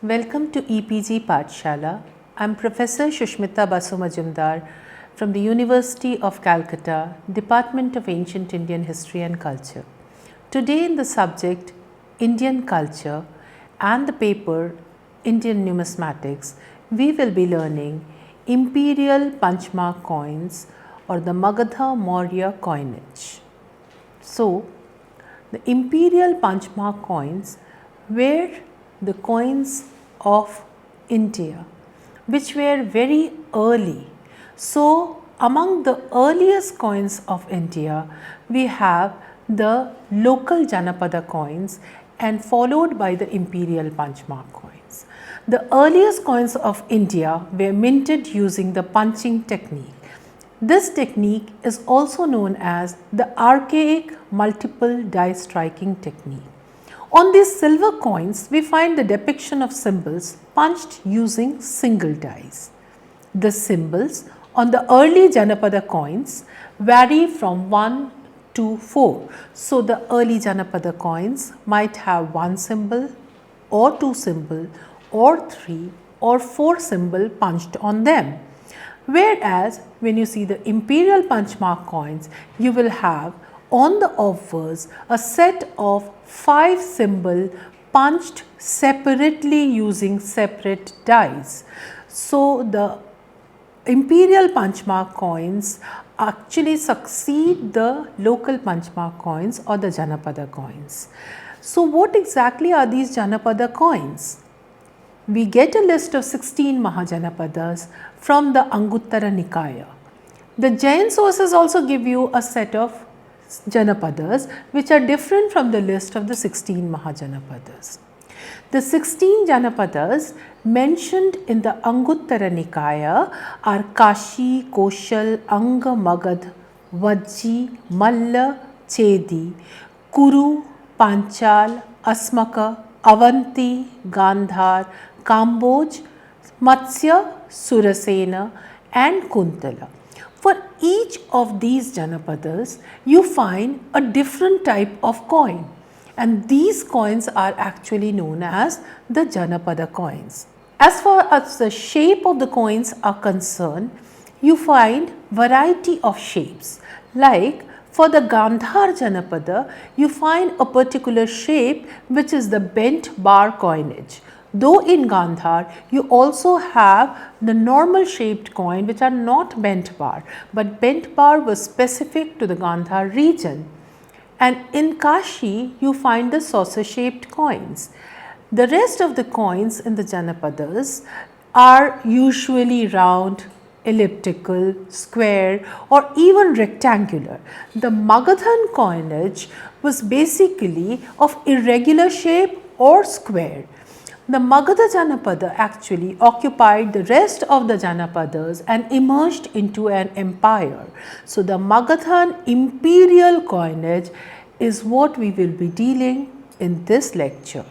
Welcome to EPG Pathshala. I am Professor Shushmita Basu Majumdar from the University of Calcutta, Department of Ancient Indian History and Culture. Today in the subject Indian Culture and the paper Indian Numismatics, we will be learning Imperial Punchmark coins or the Magadha Maurya coinage. So, the Imperial Punchmark coins were the coins of India, which were very early. So, among the earliest coins of India, we have the local Janapada coins and followed by the Imperial Punchmark coins. The earliest coins of India were minted using the punching technique. This technique is also known as the archaic multiple die striking technique. On these silver coins, we find the depiction of symbols punched using single dies. The symbols on the early Janapada coins vary from 1 to 4. So, the early Janapada coins might have 1 symbol or 2 symbol or 3 or 4 symbol punched on them. Whereas, when you see the Imperial Punchmark coins, you will have on the obverse a set of 5 symbol punched separately using separate dies. So, the Imperial Punchmark coins actually succeed the local Punchmark coins or the Janapada coins. So, what exactly are these Janapada coins? We get a list of 16 Mahajanapadas from the Anguttara Nikaya. The Jain sources also give you a set of Janapadas which are different from the list of the 16 Mahajanapadas. The 16 Janapadas mentioned in the Anguttara Nikaya are Kashi, Koshal, Anga, Magad, Vajji, Malla, Chedi, Kuru, Panchal, Asmaka, Avanti, Gandhar, Kamboj, Matsya, Surasena and Kuntala. For each of these Janapadas, you find a different type of coin, and these coins are actually known as the Janapada coins. As far as the shape of the coins are concerned, you find variety of shapes. Like for the Gandhar Janapada, you find a particular shape which is the bent bar coinage. Though in Gandhar, you also have the normal shaped coin which are not bent bar, but bent bar was specific to the Gandhar region. And in Kashi, you find the saucer shaped coins. The rest of the coins in the Janapadas are usually round, elliptical, square or even rectangular. The Magadhan coinage was basically of irregular shape or square. The Magadha Janapada actually occupied the rest of the Janapadas and emerged into an empire. So, the Magadhan imperial coinage is what we will be dealing in this lecture.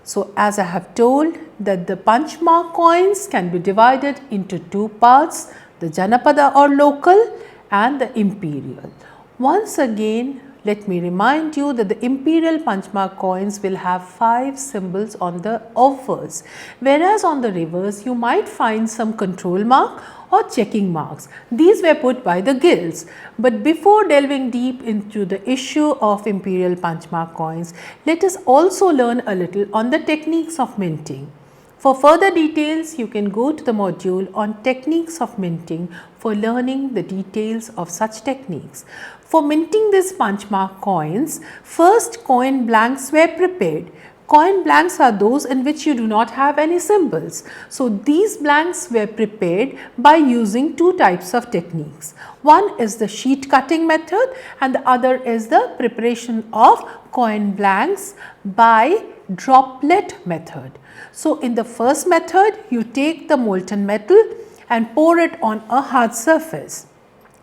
So, as I have told that the Punchmark coins can be divided into 2 parts, the Janapada or local and the imperial. Once again, let me remind you that the Imperial Punchmark coins will have 5 symbols on the obverse, whereas on the reverse you might find some control mark or checking marks. These were put by the guilds. But before delving deep into the issue of Imperial Punchmark coins, let us also learn a little on the techniques of minting. For further details, you can go to the module on techniques of minting for learning the details of such techniques. For minting these Punchmark coins, first coin blanks were prepared. Coin blanks are those in which you do not have any symbols. So, these blanks were prepared by using 2 types of techniques. One is the sheet cutting method and the other is the preparation of coin blanks by droplet method. So, in the first method, you take the molten metal and pour it on a hard surface.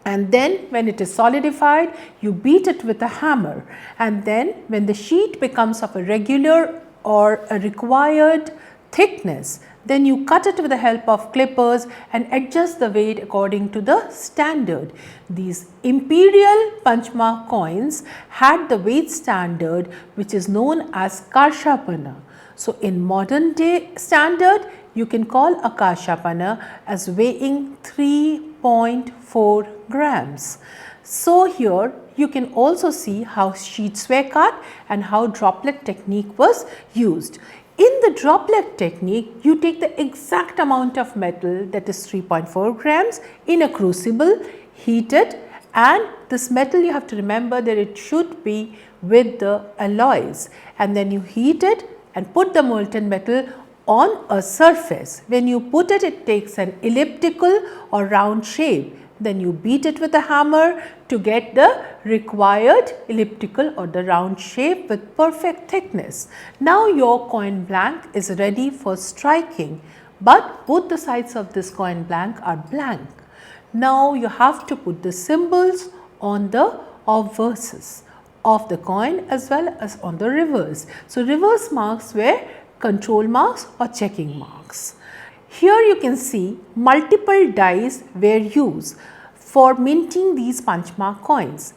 And then when it is solidified, you beat it with a hammer, and then when the sheet becomes of a regular or a required thickness, then you cut it with the help of clippers and adjust the weight according to the standard. These Imperial Punchmark coins had the weight standard which is known as Karshapana. So, in modern day standard, you can call a Karshapana as weighing 3.4 grams. So, here you can also see how sheets were cut and how droplet technique was used. In the droplet technique, you take the exact amount of metal, that is 3.4 grams, in a crucible, heat it, and this metal, you have to remember that it should be with the alloys, and then you heat it and put the molten metal on a surface. When you put it, it takes an elliptical or round shape. Then you beat it with a hammer to get the required elliptical or the round shape with perfect thickness. Now your coin blank is ready for striking, but both the sides of this coin blank are blank. Now you have to put the symbols on the obverses of the coin as well as on the reverse. So, reverse marks were control marks or checking marks. Here you can see multiple dies were used for minting these punch mark coins.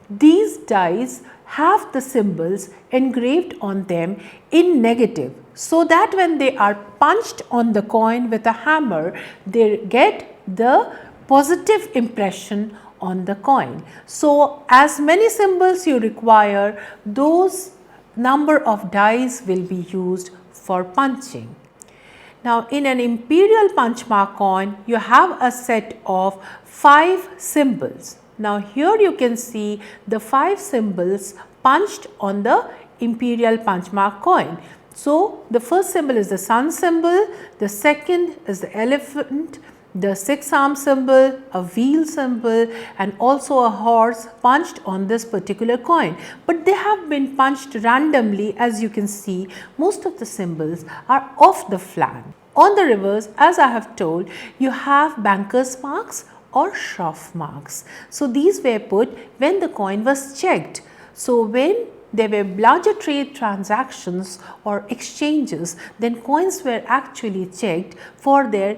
These dies have the symbols engraved on them in negative, so that when they are punched on the coin with a hammer, they get the positive impression on the coin. So, as many symbols you require, those number of dies will be used for punching. Now, in an imperial punch mark coin, you have a set of 5 symbols. Now, here you can see the 5 symbols punched on the imperial punch mark coin. So, the first symbol is the sun symbol, the second is the elephant, the 6-arm symbol, a wheel symbol, and also a horse punched on this particular coin. But they have been punched randomly. As you can see, most of the symbols are off the flank. On the reverse, as I have told, you have banker's marks or Schroff marks. So, these were put when the coin was checked. So, when there were larger trade transactions or exchanges, then coins were actually checked for their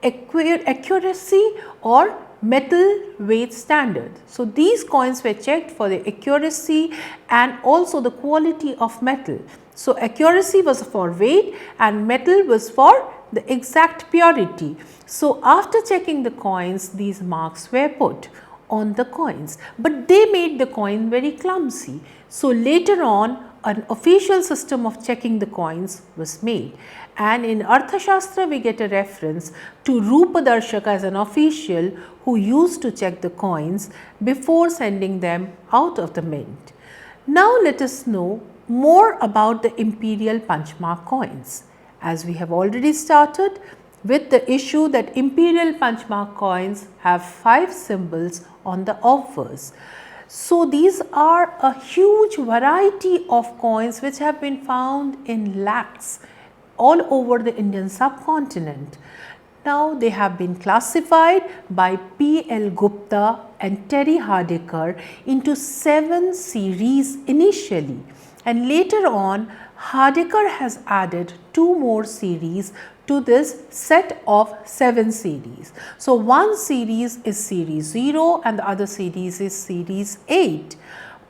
accuracy or metal weight standard. So, these coins were checked for the accuracy and also the quality of metal. So, accuracy was for weight and metal was for the exact purity. So, after checking the coins, these marks were put on the coins, but they made the coin very clumsy. So, later on an official system of checking the coins was made, and in Arthashastra we get a reference to Rupadarshaka as an official who used to check the coins before sending them out of the mint. Now, let us know more about the imperial punch mark coins. As we have already started with the issue that imperial punch mark coins have 5 symbols on the obverse. So, these are a huge variety of coins which have been found in lakhs all over the Indian subcontinent. Now, they have been classified by P. L. Gupta and Terry Hardikar into 7 series initially, and later on Hardikar has added 2 more series to this set of 7 series. So, one series is series 0 and the other series is series 8,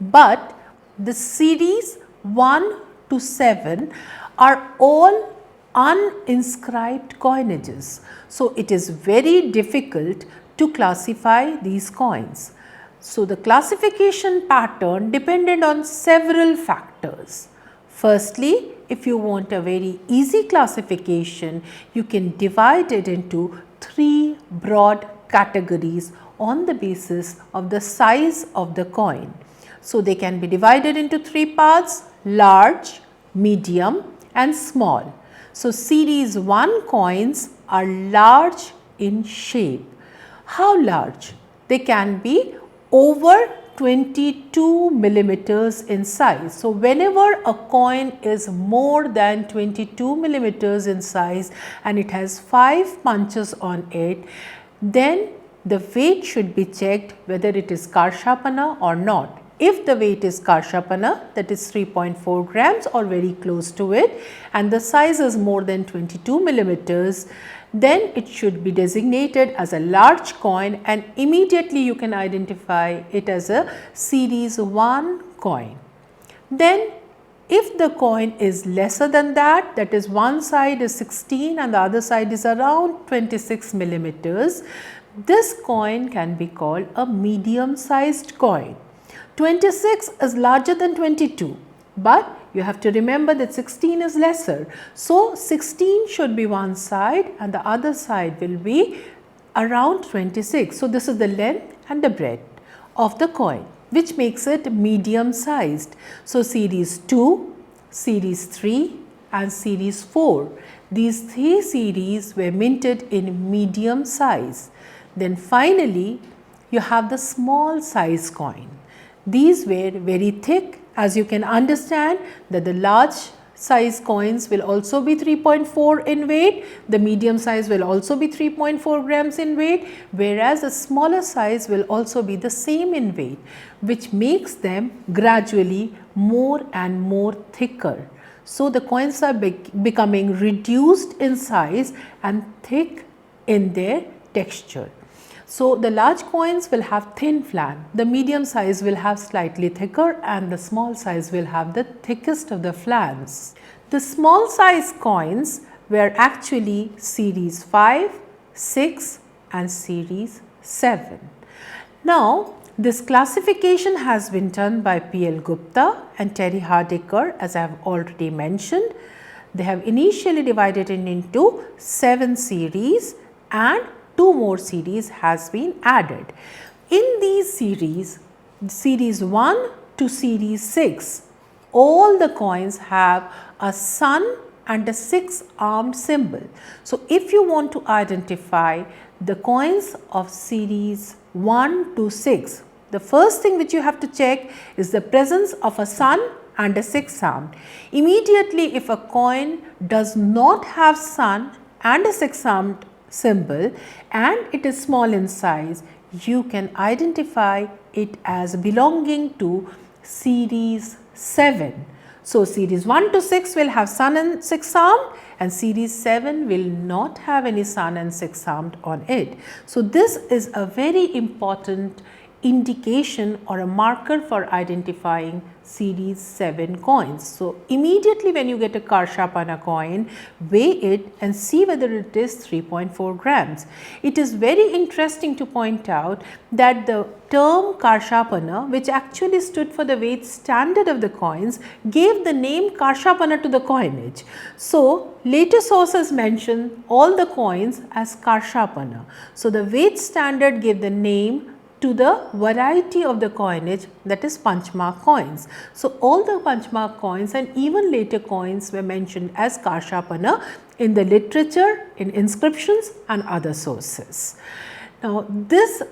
but the series 1 to 7 are all uninscribed coinages. So, it is very difficult to classify these coins. So, the classification pattern depended on several factors. Firstly, if you want a very easy classification, you can divide it into 3 broad categories on the basis of the size of the coin. So, they can be divided into 3 parts: large, medium and small. So, series 1 coins are large in shape. How large? They can be over 22 millimeters in size. So, whenever a coin is more than 22 millimeters in size and it has 5 punches on it, then the weight should be checked whether it is Karshapana or not. If the weight is Karshapana, that is 3.4 grams or very close to it, and the size is more than 22 millimeters, then it should be designated as a large coin, and immediately you can identify it as a series 1 coin. Then if the coin is lesser than that, that is one side is 16 and the other side is around 26 millimeters, this coin can be called a medium sized coin. 26 is larger than 22, but you have to remember that 16 is lesser. So, 16 should be one side and the other side will be around 26. So, this is the length and the breadth of the coin, which makes it medium sized. So, series 2, series 3 and series 4. These 3 series were minted in medium size. Then finally, you have the small size coin. These were very thick, as you can understand that the large size coins will also be 3.4 in weight, the medium size will also be 3.4 grams in weight, whereas the smaller size will also be the same in weight, which makes them gradually more and more thicker. So, the coins are becoming reduced in size and thick in their texture. So, the large coins will have thin flan, the medium size will have slightly thicker and the small size will have the thickest of the flans. The small size coins were actually series 5, 6 and series 7. Now, this classification has been done by P.L. Gupta and Terry Hardaker, as I have already mentioned. They have initially divided it into 7 series and 2 more series has been added. In these series, series 1 to series 6, all the coins have a sun and a 6-armed symbol. So, if you want to identify the coins of series 1 to 6, the first thing which you have to check is the presence of a sun and a 6-armed. Immediately, if a coin does not have sun and a 6-armed symbol and it is small in size, you can identify it as belonging to series 7. So, series 1 to 6 will have sun and 6-armed and series 7 will not have any sun and 6-armed on it. So, this is a very important indication or a marker for identifying series 7 coins. So, immediately when you get a Karshapana coin, weigh it and see whether it is 3.4 grams. It is very interesting to point out that the term Karshapana, which actually stood for the weight standard of the coins, gave the name Karshapana to the coinage. So, later sources mention all the coins as Karshapana. So, the weight standard gave the name to the variety of the coinage, that is Panchmark coins. So, all the Panchmark coins and even later coins were mentioned as Karshapana in the literature, in inscriptions and other sources. Now, this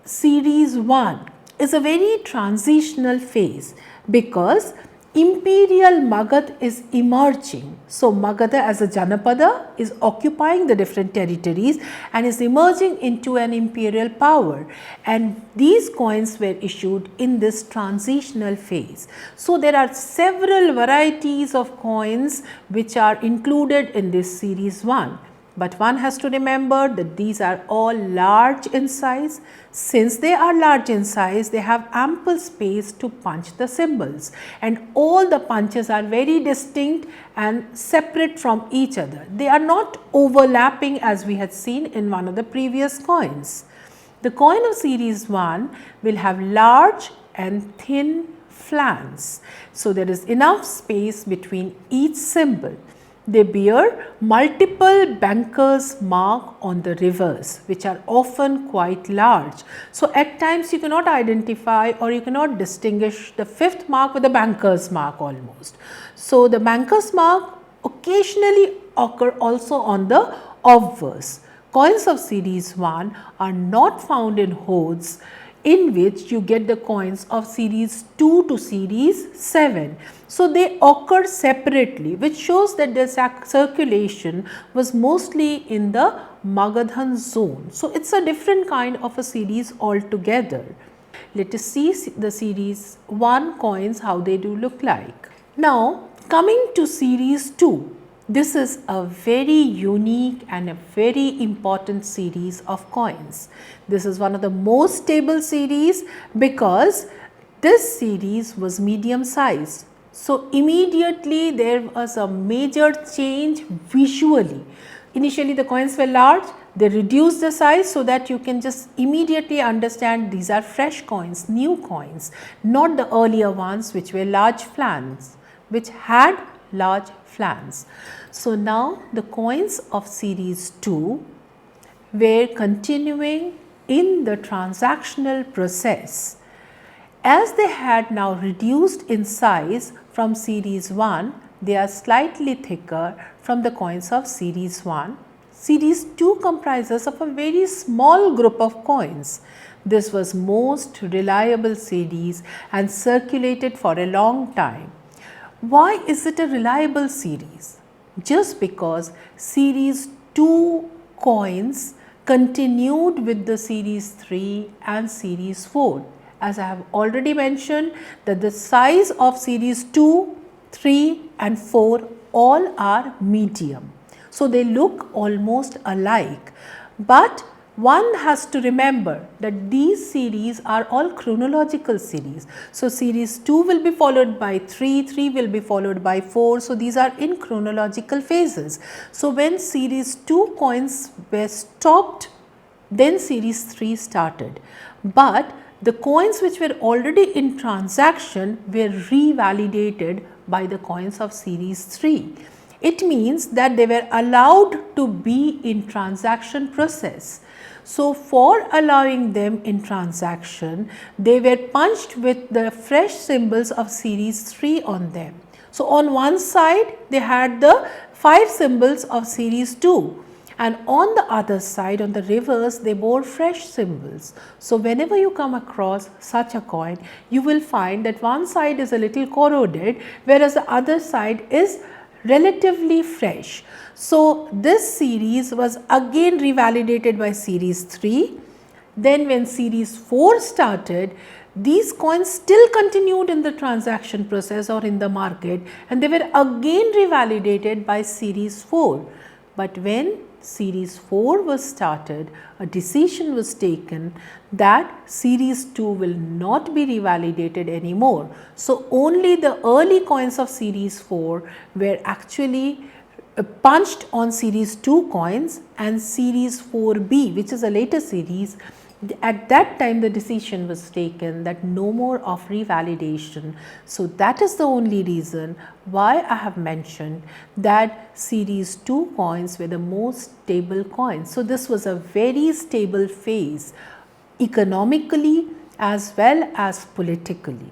series 1 is a very transitional phase because imperial Magadha is emerging. So, Magadha as a Janapada is occupying the different territories and is emerging into an imperial power, and these coins were issued in this transitional phase. So, there are several varieties of coins which are included in this series 1. But one has to remember that these are all large in size. Since they are large in size, they have ample space to punch the symbols, and all the punches are very distinct and separate from each other. They are not overlapping as we had seen in one of the previous coins. The coin of series 1 will have large and thin flans. So, there is enough space between each symbol. They bear multiple banker's mark on the reverse, which are often quite large. So, at times you cannot identify or you cannot distinguish the 5th mark with the banker's mark almost. So, the banker's mark occasionally occur also on the obverse. Coins of series 1 are not found in hoards in which you get the coins of series 2 to series 7. So, they occur separately, which shows that the circulation was mostly in the Magadhan zone. So, it is a different kind of a series altogether. Let us see the series 1 coins, how they do look like. Now, coming to series 2. This is a very unique and a very important series of coins. This is one of the most stable series because this series was medium size. So immediately there was a major change visually. Initially the coins were large, they reduced the size so that you can just immediately understand these are fresh coins, new coins, not the earlier ones which were large flans, which had large flans. So now the coins of series 2 were continuing in the transactional process. As they had now reduced in size from series 1, they are slightly thicker from the coins of series 1. Series 2 comprises of a very small group of coins. This was most reliable series and circulated for a long time. Why is it a reliable series? Just because series 2 coins continued with the series 3 and series 4. As I have already mentioned that the size of series 2, 3 and 4 all are medium. So, they look almost alike, but one has to remember that these series are all chronological series. So, series 2 will be followed by 3, 3 will be followed by 4. So, these are in chronological phases. So, when series 2 coins were stopped, then series 3 started, but the coins which were already in transaction were revalidated by the coins of series 3. It means that they were allowed to be in transaction process. So, for allowing them in transaction, they were punched with the fresh symbols of series 3 on them. So, on one side they had the 5 symbols of series 2. And on the other side, on the reverse, they bore fresh symbols. So, whenever you come across such a coin, you will find that one side is a little corroded, whereas the other side is relatively fresh. So, this series was again revalidated by series 3. Then when series 4 started, these coins still continued in the transaction process or in the market, and they were again revalidated by series 4. But when series 4 was started, a decision was taken that series 2 will not be revalidated anymore. So, only the early coins of series 4 were actually punched on series 2 coins, and series 4B, which is a later series, at that time the decision was taken that no more of revalidation. So, that is the only reason why I have mentioned that series 2 coins were the most stable coins. So, this was a very stable phase economically as well as politically.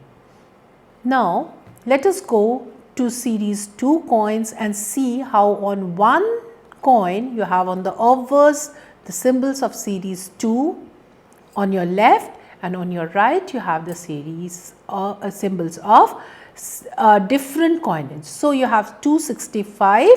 Now, let us go to series 2 coins and see how on one coin you have on the obverse the symbols of series 2. On your left and on your right you have the series symbols of different coinage. So, you have 265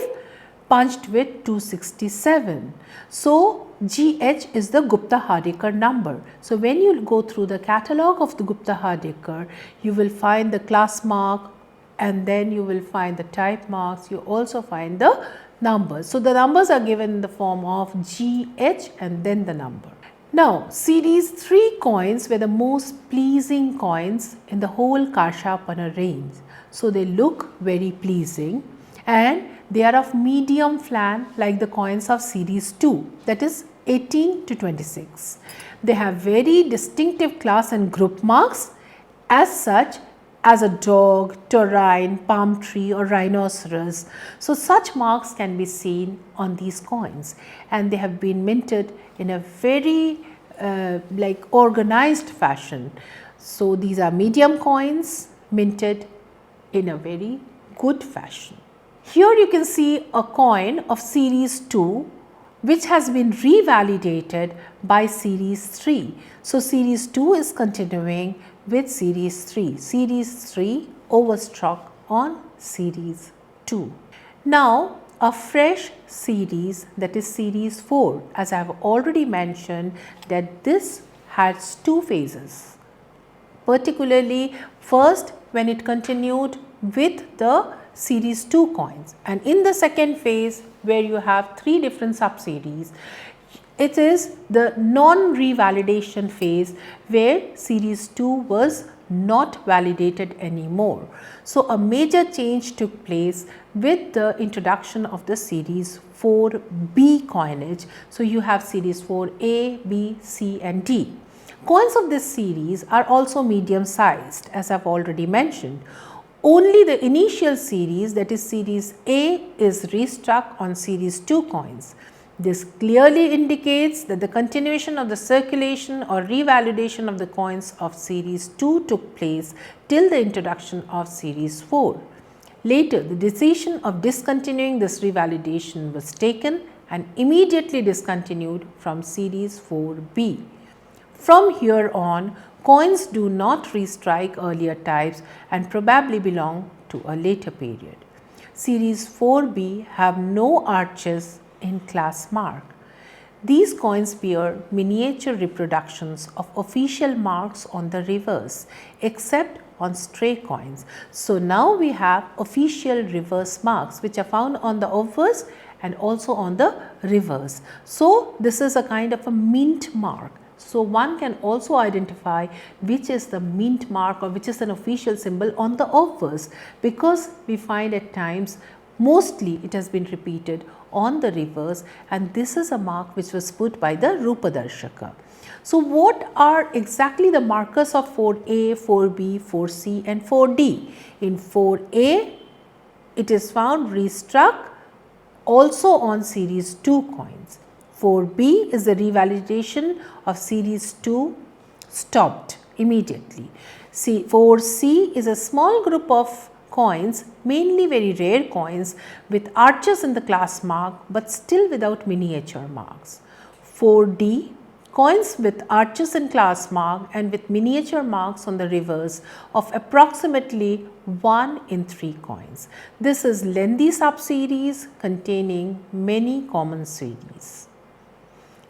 punched with 267. So, GH is the Gupta-Hardikar number. So, when you go through the catalogue of the Gupta-Hardikar, you will find the class mark and then you will find the type marks, you also find the numbers. So, the numbers are given in the form of GH and then the number. Now, series 3 coins were the most pleasing coins in the whole Karshapana range. So, they look very pleasing and they are of medium flan like the coins of series 2, that is 18 to 26. They have very distinctive class and group marks as such as a dog, taurine, palm tree or rhinoceros. So, such marks can be seen on these coins and they have been minted in a very like organized fashion. So, these are medium coins minted in a very good fashion. Here you can see a coin of series 2 which has been revalidated by series 3. So, series 2 is continuing with series 3. Series 3 overstruck on series 2. Now, a fresh series, that is series 4, as I have already mentioned that this has 2 phases, particularly first when it continued with the series 2 coins, and in the second phase where you have 3 different subseries, it is the non-revalidation phase where series 2 was not validated anymore. So, a major change took place with the introduction of the series 4B coinage. So, you have series 4A, B, C and D. Coins of this series are also medium sized, as I have already mentioned. Only the initial series, that is series A, is restruck on series 2 coins. This clearly indicates that the continuation of the circulation or revalidation of the coins of series 2 took place till the introduction of series 4. Later, the decision of discontinuing this revalidation was taken and immediately discontinued from series 4B. From here on, coins do not restrike earlier types and probably belong to a later period. Series 4B have no arches in class mark. These coins bear miniature reproductions of official marks on the reverse, except on stray coins. So, now we have official reverse marks which are found on the obverse and also on the reverse. So, this is a kind of a mint mark. So, one can also identify which is the mint mark or which is an official symbol on the obverse, because we find at times mostly it has been repeated on the reverse, and this is a mark which was put by the Rupadarshaka. So, what are exactly the markers of 4A, 4B, 4C and 4D? In 4A, it is found restruck also on series 2 coins. 4B is the revalidation of series 2 stopped immediately. 4C is a small group of coins, mainly very rare coins with arches in the class mark, but still without miniature marks. 4D, coins with arches in class mark and with miniature marks on the reverse of approximately 1 in 3 coins. This is lengthy subseries containing many common series.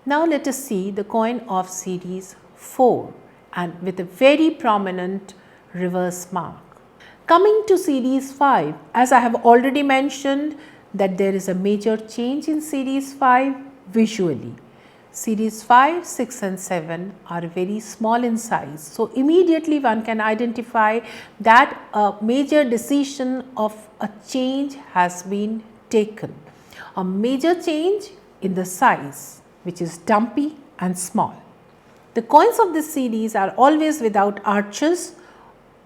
Now, let us see the coin of series 4 and with a very prominent reverse mark. Coming to series 5, as I have already mentioned that there is a major change in series 5 visually. Series 5, 6 and 7 are very small in size. So, immediately one can identify that a major decision of a change has been taken. A major change in the size, which is dumpy and small. The coins of this series are always without arches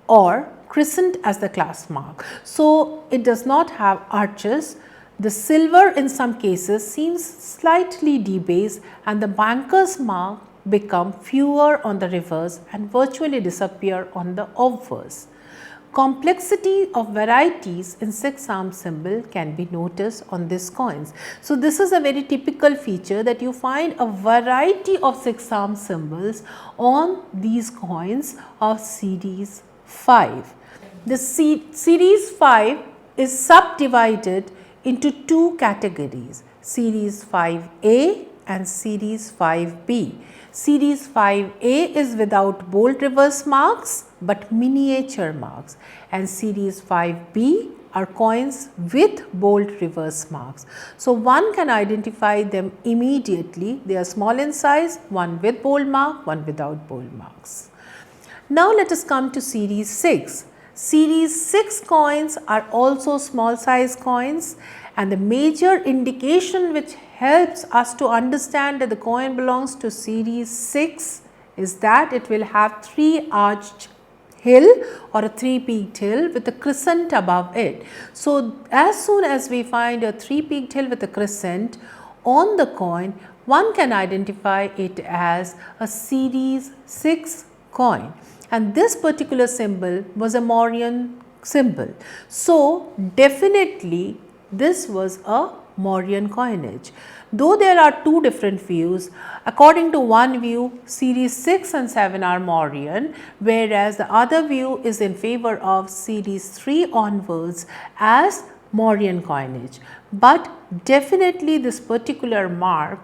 or crescent as the class mark. So, it does not have arches. The silver in some cases seems slightly debased and the banker's mark become fewer on the reverse and virtually disappear on the obverse. Complexity of varieties in 6-arm symbol can be noticed on these coins. So, this is a very typical feature that you find a variety of 6-arm symbols on these coins of series 5. The series 5 is subdivided into 2 categories, series 5A and series 5B. Series 5A is without bold reverse marks but miniature marks, and series 5B are coins with bold reverse marks. So, one can identify them immediately. They are small in size, one with bold mark, one without bold marks. Now, let us come to series 6. Series 6 coins are also small size coins, and the major indication which helps us to understand that the coin belongs to series 6 is that it will have 3 arched hill or a 3-peaked hill with a crescent above it. So, as soon as we find a 3-peaked hill with a crescent on the coin, one can identify it as a series 6 coin, and this particular symbol was a Mauryan symbol. So, definitely this was a Mauryan coinage. Though there are 2 different views, according to one view series 6 and 7 are Mauryan, whereas the other view is in favor of series 3 onwards as Mauryan coinage. But definitely this particular mark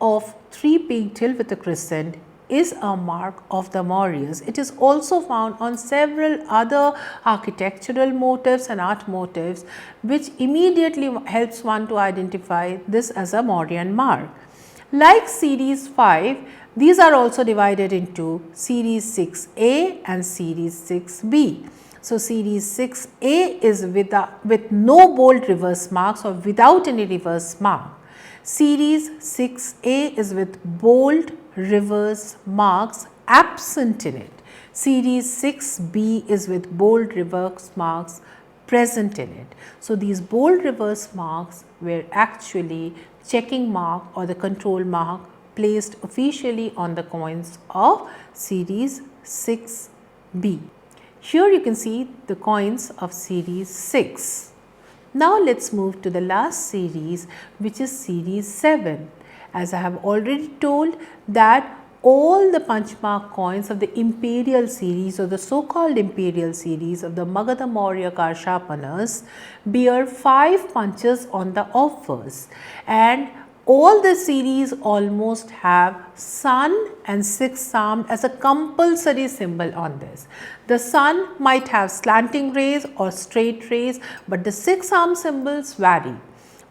of 3-peaked hill with a crescent is a mark of the Mauryas. It is also found on several other architectural motifs and art motifs, which immediately helps one to identify this as a Mauryan mark. Like series 5, These are also divided into series 6A and series 6B. So, series 6A is with no bold reverse marks or without any reverse mark. Series 6A is with bold reverse marks absent in it. Series 6B is with bold reverse marks present in it. So, these bold reverse marks were actually checking mark or the control mark placed officially on the coins of series 6B. Here you can see the coins of series 6. Now, let us move to the last series, which is series 7. As I have already told that all the punchmark coins of the imperial series or the so called imperial series of the Magadha Maurya Karshapanas bear 5 punches on the offers, and all the series almost have sun and 6 armed as a compulsory symbol on this. The sun might have slanting rays or straight rays, but the 6 arm symbols vary.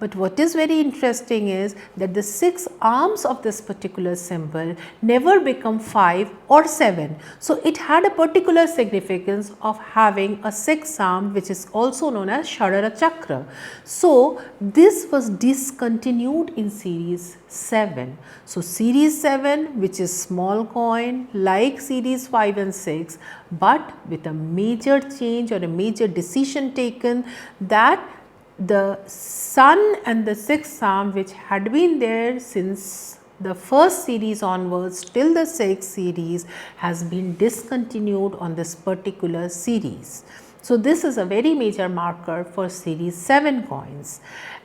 But what is very interesting is that the 6 arms of this particular symbol never become 5 or 7. So, it had a particular significance of having a 6 arm, which is also known as Sharara Chakra. So, this was discontinued in series 7. So, series 7, which is small coin like series 5 and 6, but with a major change or a major decision taken that the sun and the 6th arm, which had been there since the first series onwards till the 6th series, has been discontinued on this particular series. So, this is a very major marker for series 7 coins,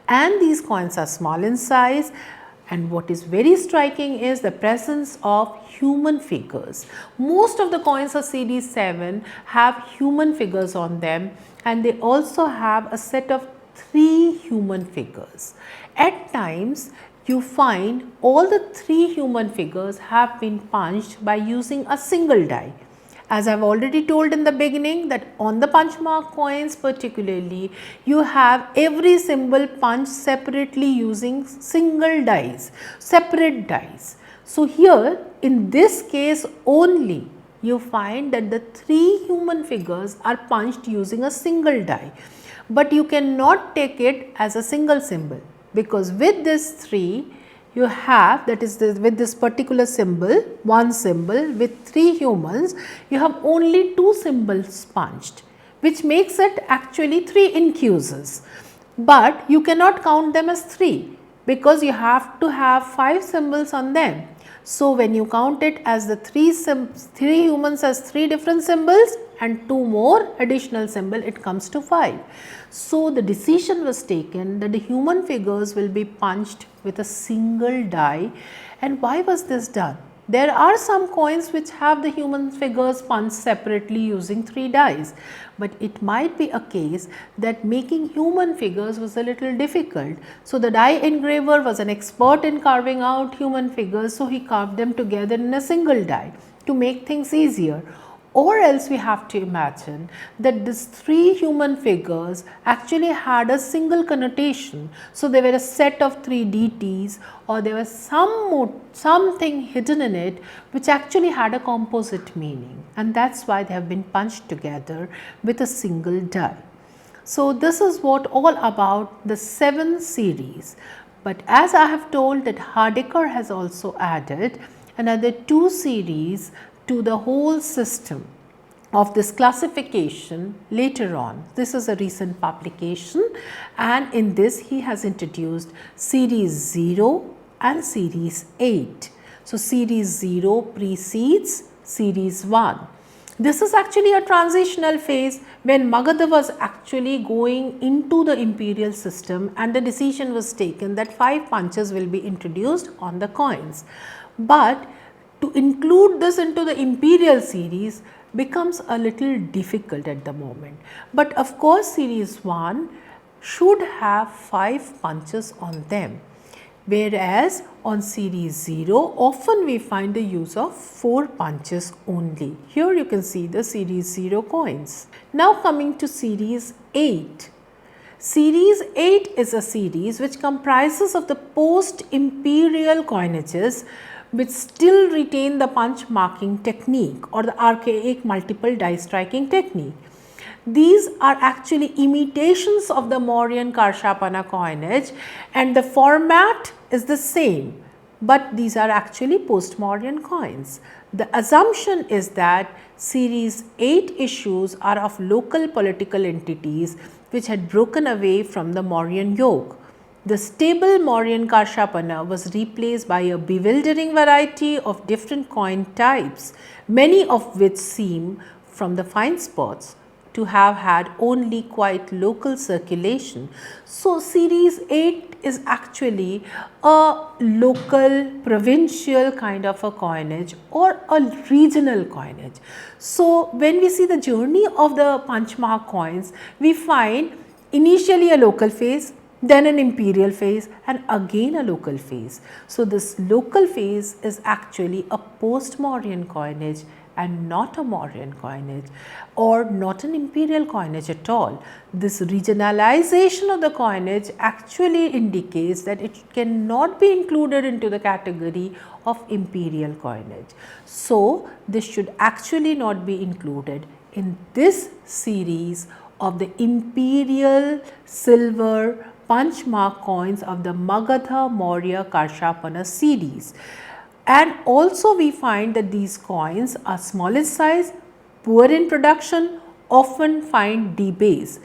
and these coins are small in size. And what is very striking is the presence of human figures. Most of the coins of series 7 have human figures on them, and they also have a set of 3 human figures. At times, you find all the 3 human figures have been punched by using a single die. As I have already told in the beginning that on the punch mark coins particularly, you have every symbol punched separately using single dies, separate dies. So, here in this case only you find that the 3 human figures are punched using a single die, but you cannot take it as a single symbol, because with this 3 you have, that is with this particular symbol, one symbol with 3 humans, you have only 2 symbols punched, which makes it actually 3 incuses, but you cannot count them as 3 because you have to have 5 symbols on them. So, when you count it as the 3 humans as 3 different symbols and 2 more additional symbol, it comes to 5. So, the decision was taken that the human figures will be punched with a single die. And why was this done? There are some coins which have the human figures punched separately using 3 dies, but it might be a case that making human figures was a little difficult. So, the die engraver was an expert in carving out human figures, so he carved them together in a single die to make things easier. Or else we have to imagine that these 3 human figures actually had a single connotation. So, they were a set of 3 deities, or there was something hidden in it which actually had a composite meaning, and that is why they have been punched together with a single die. So, this is what all about the 7 series, but as I have told that Hardikar has also added another 2 series to the whole system of this classification later on. This is a recent publication, and in this he has introduced series 0 and series 8. So, series 0 precedes series 1. This is actually a transitional phase when Magadha was actually going into the imperial system, and the decision was taken that 5 punches will be introduced on the coins. But to include this into the imperial series becomes a little difficult at the moment. But of course, series 1 should have 5 punches on them, whereas on series 0 often we find the use of 4 punches only. Here you can see the series 0 coins. Now coming to series 8. Series 8 is a series which comprises of the post imperial coinages, which still retain the punch marking technique or the archaic multiple die striking technique. These are actually imitations of the Mauryan Karshapana coinage, and the format is the same, but these are actually post-Mauryan coins. The assumption is that series 8 issues are of local political entities which had broken away from the Mauryan yoke. The stable Mauryan Karshapana was replaced by a bewildering variety of different coin types, many of which seem, from the fine spots, to have had only quite local circulation. So, series 8 is actually a local provincial kind of a coinage or a regional coinage. So, when we see the journey of the Panchmahak coins, we find initially a local phase, then an imperial phase, and again a local phase. So, this local phase is actually a post-Mauryan coinage and not a Mauryan coinage or not an imperial coinage at all. This regionalization of the coinage actually indicates that it cannot be included into the category of imperial coinage. So, this should actually not be included in this series of the imperial silver Panchmark coins of the Magadha Maurya Karshapana series. And also we find that these coins are small in size, poor in production, often find debase.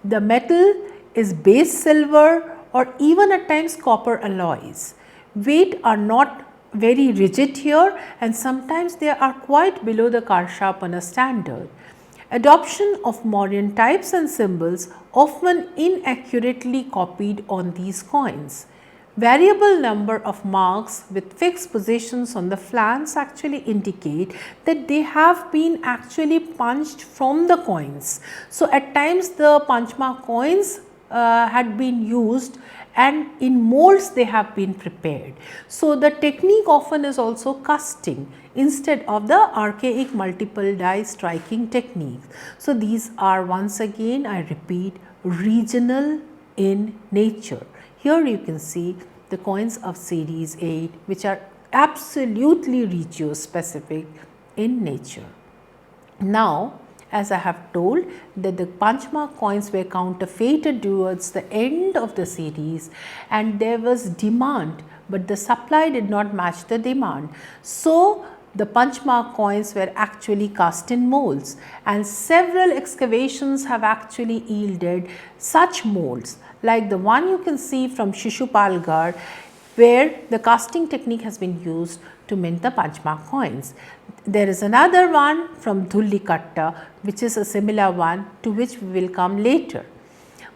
The metal is base silver or even at times copper alloys. Weight are not very rigid here, and sometimes they are quite below the Karshapana standard. Adoption of Mauryan types and symbols often inaccurately copied on these coins. Variable number of marks with fixed positions on the flanks actually indicate that they have been actually punched from the coins. So, at times the Panchmark coins had been used and in molds they have been prepared. So, the technique often is also casting instead of the archaic multiple die striking techniques. So, these are once again, I repeat, regional in nature. Here you can see the coins of series 8 which are absolutely regio specific in nature. Now, as I have told that the Panchmark coins were counterfeited towards the end of the series and there was demand, but the supply did not match the demand. So, the Panchmark coins were actually cast in molds, and several excavations have actually yielded such molds like the one you can see from Shishupalgarh, where the casting technique has been used to mint the Panchmark coins. There is another one from Dhullikatta which is a similar one, to which we will come later.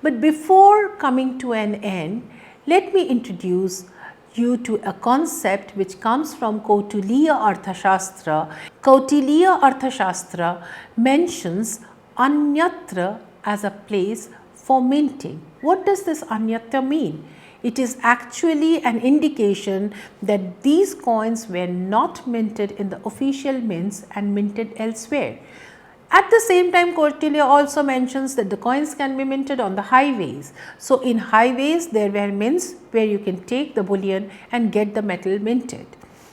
But before coming to an end, let me introduce you to a concept which comes from Kautilya Arthashastra. Kautilya Arthashastra mentions Anyatra as a place for minting. What does this Anyatra mean? It is actually an indication that these coins were not minted in the official mints and minted elsewhere. At the same time, Kautilya also mentions that the coins can be minted on the highways. So, in highways there were mints where you can take the bullion and get the metal minted.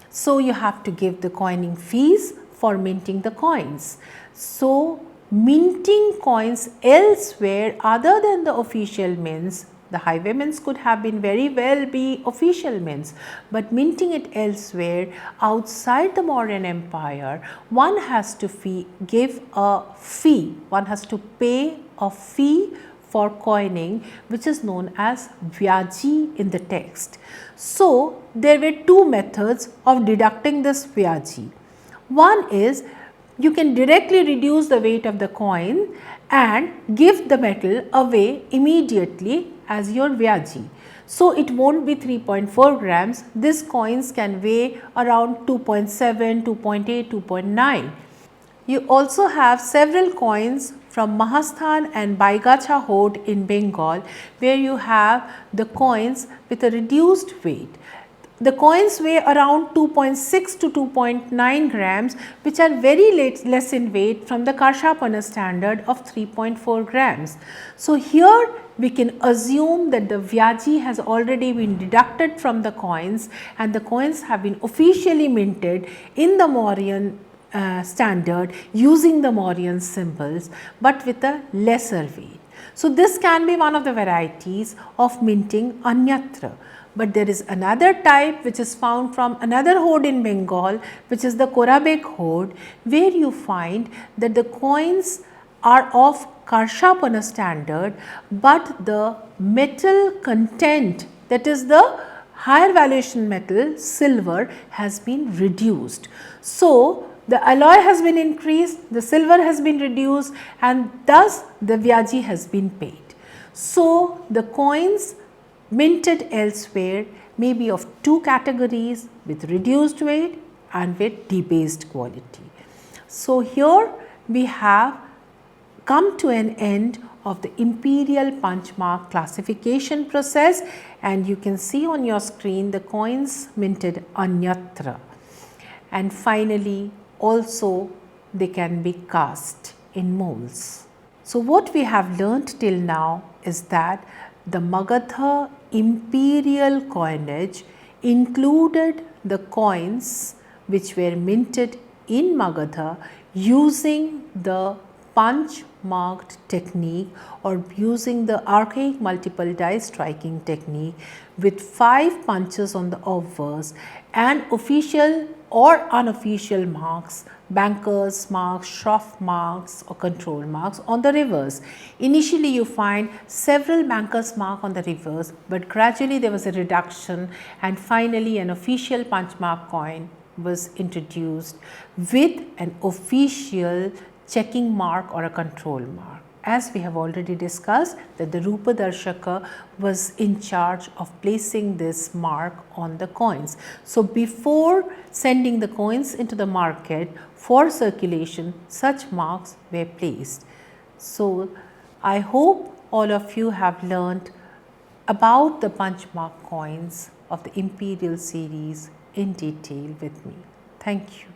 So, you have to give the coining fees for minting the coins. So, minting coins elsewhere other than the official mints, the highway mints could have been very well be official mints, but minting it elsewhere outside the Mauryan Empire, one has to give a fee, one has to pay a fee for coining, which is known as Vyaji in the text. So, there were two methods of deducting this Vyaji. One is you can directly reduce the weight of the coin and give the metal away immediately as your Vyaji. So, it will not be 3.4 grams, these coins can weigh around 2.7, 2.8, 2.9. You also have several coins from Mahasthan and Baigacha Horde in Bengal, where you have the coins with a reduced weight. the coins weigh around 2.6 to 2.9 grams, which are very less in weight from the Karshapana standard of 3.4 grams. So, here we can assume that the Vyaji has already been deducted from the coins and the coins have been officially minted in the Mauryan standard using the Mauryan symbols, but with a lesser weight. So, this can be one of the varieties of minting anyatra. But there is another type which is found from another horde in Bengal, which is the Korabek horde, where you find that the coins are of Karshapana standard, but the metal content, that is the higher valuation metal silver, has been reduced. So, the alloy has been increased, the silver has been reduced, and thus the Vyaji has been paid. So, the coins minted elsewhere may be of two categories, with reduced weight and with debased quality. So, here we have come to an end of the imperial punch mark classification process, and you can see on your screen the coins minted anyatra. And finally, also they can be cast in molds. So, what we have learnt till now is that the Magadha imperial coinage included the coins which were minted in Magadha using the punch marked technique or using the archaic multiple die striking technique with 5 punches on the obverse and official or unofficial marks, bankers marks, shroff marks or control marks on the reverse. Initially you find several bankers mark on the reverse, but gradually there was a reduction and finally an official punch mark coin was introduced with an official checking mark or a control mark. As we have already discussed that the Rupa Darshaka was in charge of placing this mark on the coins. So, before sending the coins into the market for circulation, such marks were placed. So, I hope all of you have learnt about the punch mark coins of the imperial series in detail with me. Thank you.